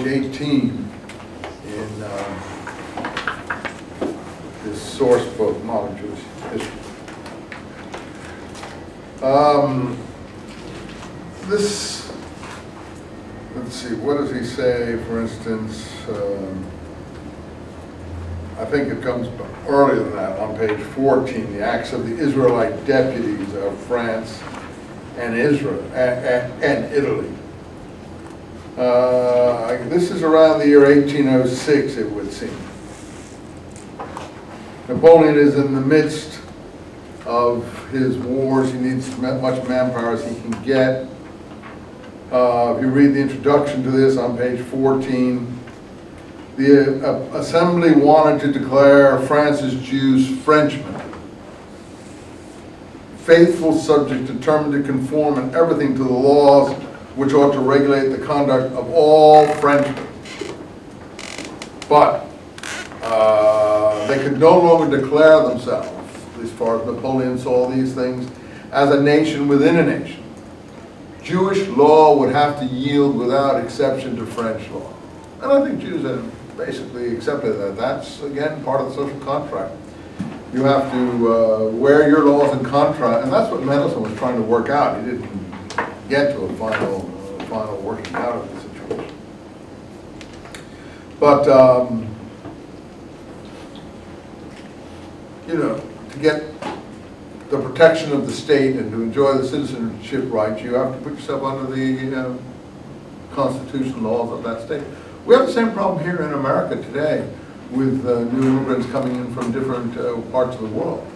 18 in this source book, Modern Jewish History. Let's see, what does he say, for instance? I think it comes earlier than that, on page 14, the acts of the Israelite deputies of France and Israel and Italy. This is around the year 1806, it would seem. Napoleon is in the midst of his wars. He needs as much manpower as he can get. If you read the introduction to this on page 14, the assembly wanted to declare France's Jews Frenchmen, faithful subjects determined to conform in everything to the laws which ought to regulate the conduct of all Frenchmen. But they could no longer declare themselves, as far as Napoleon saw these things, as a nation within a nation. Jewish law would have to yield without exception to French law. And I think Jews have basically accepted that. That's, again, part of the social contract. You have to wear your laws in contract, and that's what Mendelssohn was trying to work out. He didn't get to a final working out of the situation. But, you know, to get the protection of the state and to enjoy the citizenship rights, you have to put yourself under the constitutional laws of that state. We have the same problem here in America today with new immigrants coming in from different parts of the world.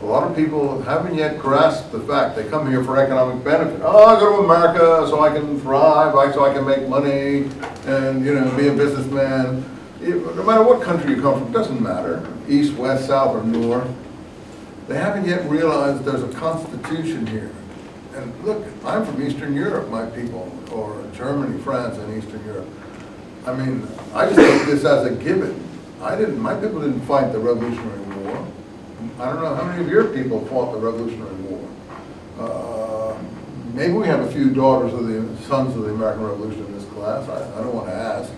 A lot of people haven't yet grasped the fact they come here for economic benefit. Oh, I go to America so I can thrive, so I can make money and, you know, be a businessman. No matter what country you come from, it doesn't matter, east, west, south, or north. They haven't yet realized there's a constitution here. And look, I'm from Eastern Europe, my people, or Germany, France, and Eastern Europe. I mean, I just take this as a given. My people didn't fight the Revolutionary War. I don't know how many of your people fought the Revolutionary War. Maybe we have a few daughters of the sons of the American Revolution in this class. I don't want to ask.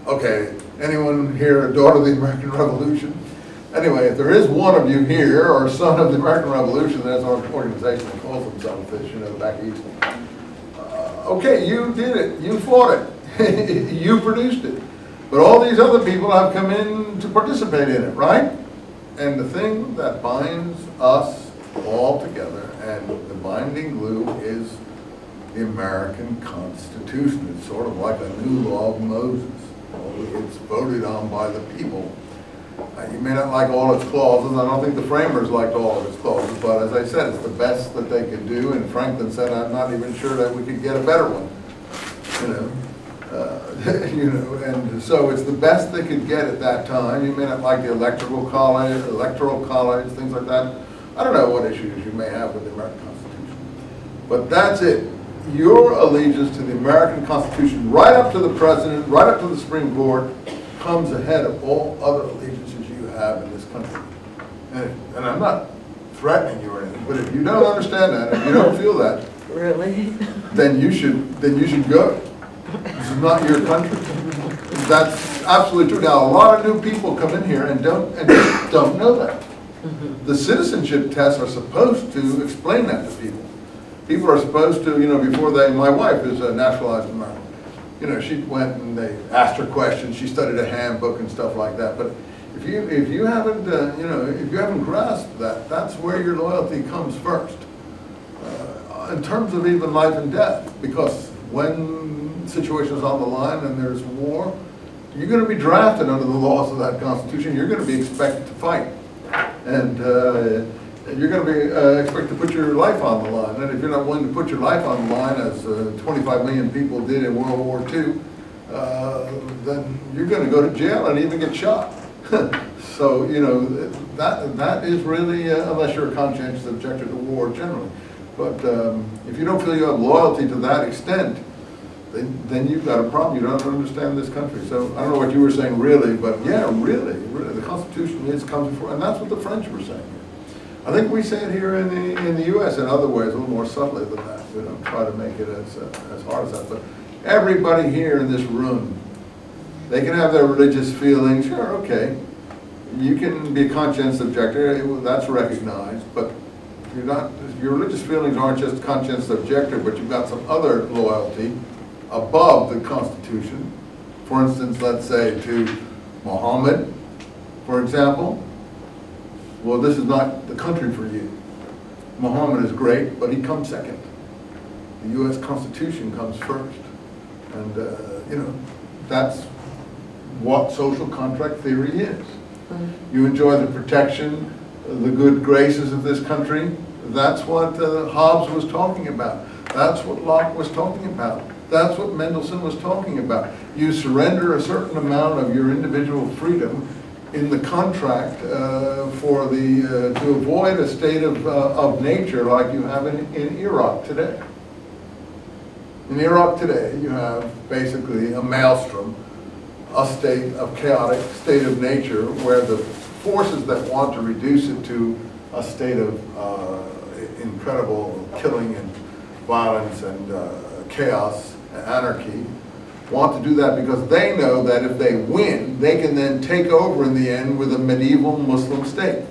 Okay, anyone here a daughter of the American Revolution? Anyway, if there is one of you here, or a son of the American Revolution, that's our organization that calls themselves this, you know, back east. Okay, you did it. You fought it. You produced it. But all these other people have come in to participate in it, right? And the thing that binds us all together, and the binding glue, is the American Constitution. It's sort of like a new law of Moses. It's voted on by the people. You may not like all its clauses. I don't think the framers liked all of its clauses, but as I said, it's the best that they could do, and Franklin said, I'm not even sure that we could get a better one. You know, and so it's the best they could get at that time. You may not like the electoral college, things like that. I don't know what issues you may have with the American Constitution. But that's it. Your allegiance to the American Constitution, right up to the President, right up to the Supreme Court, comes ahead of all other allegiances you have in this country. And I'm not threatening you or anything, but if you don't understand that, if you don't feel that, really, then you should go. This is not your country. That's absolutely true. Now, a lot of new people come in here and don't know that. The citizenship tests are supposed to explain that to people. People are supposed to, you know, before my wife is a naturalized American. You know, she went and they asked her questions. She studied a handbook and stuff like that. But if you haven't, you know, if you haven't grasped that, that's where your loyalty comes first, in terms of even life and death. Because when situations on the line and there's war, you're going to be drafted under the laws of that Constitution. You're going to be expected to fight, and you're going to be expected to put your life on the line. And if you're not willing to put your life on the line, as 25 million people did in World War II, then you're going to go to jail and even get shot. So, you know, that is really, unless you're a conscientious objector to war generally. But if you don't feel you have loyalty to that extent, then you've got a problem. You don't understand this country. So I don't know what you were saying really, but yeah, really, the Constitution comes before, and that's what the French were saying. I think we say it here in the U.S. in other ways, a little more subtly than that. We don't try to make it as hard as that. But everybody here in this room, they can have their religious feelings, sure, okay. You can be a conscientious objector, that's recognized, but you're not, your religious feelings aren't just conscientious objector, but you've got some other loyalty above the Constitution. For instance, let's say to Muhammad, for example. Well, this is not the country for you. Muhammad is great, but he comes second. The U.S. Constitution comes first. And, you know, that's what social contract theory is. You enjoy the protection, the good graces of this country. That's what Hobbes was talking about. That's what Locke was talking about. That's what Mendelssohn was talking about. You surrender a certain amount of your individual freedom in the contract for the to avoid a state of nature like you have in Iraq today. In Iraq today, you have basically a maelstrom, a state of chaotic state of nature where the forces that want to reduce it to a state of incredible killing and violence and chaos and anarchy want to do that because they know that if they win, they can then take over in the end with a medieval Muslim state.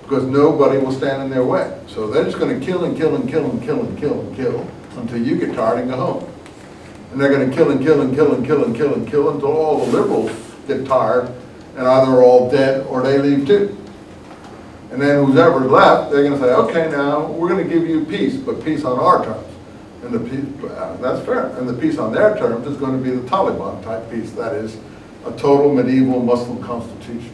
Because nobody will stand in their way. So they're just going to kill and kill and kill and kill and kill and kill until you get tired and go home. And they're going to kill and kill and kill and kill and kill and kill until all the liberals get tired and either are all dead or they leave too. And then whoever's left, they're going to say, okay, now we're going to give you peace, but peace on our terms. And the peace, that's fair. And the peace on their terms is going to be the Taliban type peace. That is a total medieval Muslim constitution.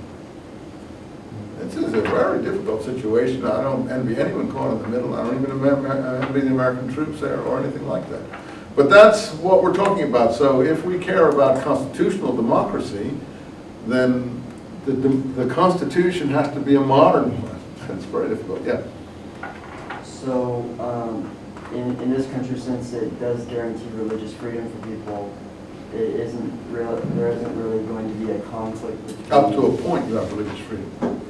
This is a very difficult situation. I don't envy anyone caught in the middle. I don't even envy the American troops there or anything like that. But that's what we're talking about. So if we care about constitutional democracy, then the Constitution has to be a modern one. It's very difficult, yeah. So in this country, since it does guarantee religious freedom for people, there isn't really going to be a conflict between... Up to a point you have religious freedom.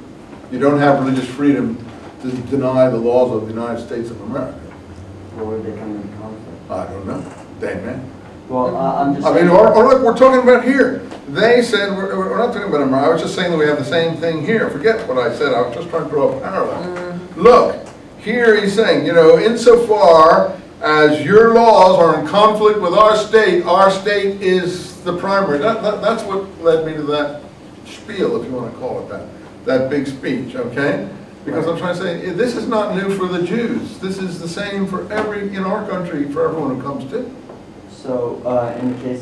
You don't have religious freedom to deny the laws of the United States of America. Or would they come into conflict? I don't know. They may. Well, I'm just I mean, or look, we're talking about here. They said, we're not talking about America. I was just saying that we have the same thing here. Forget what I said. I was just trying to draw a parallel. Look, here he's saying, you know, insofar as your laws are in conflict with our state is the primary. That's what led me to that spiel, if you want to call it that big speech, okay? Because I'm trying to say, this is not new for the Jews. This is the same for in our country, for everyone who comes to. So, in the case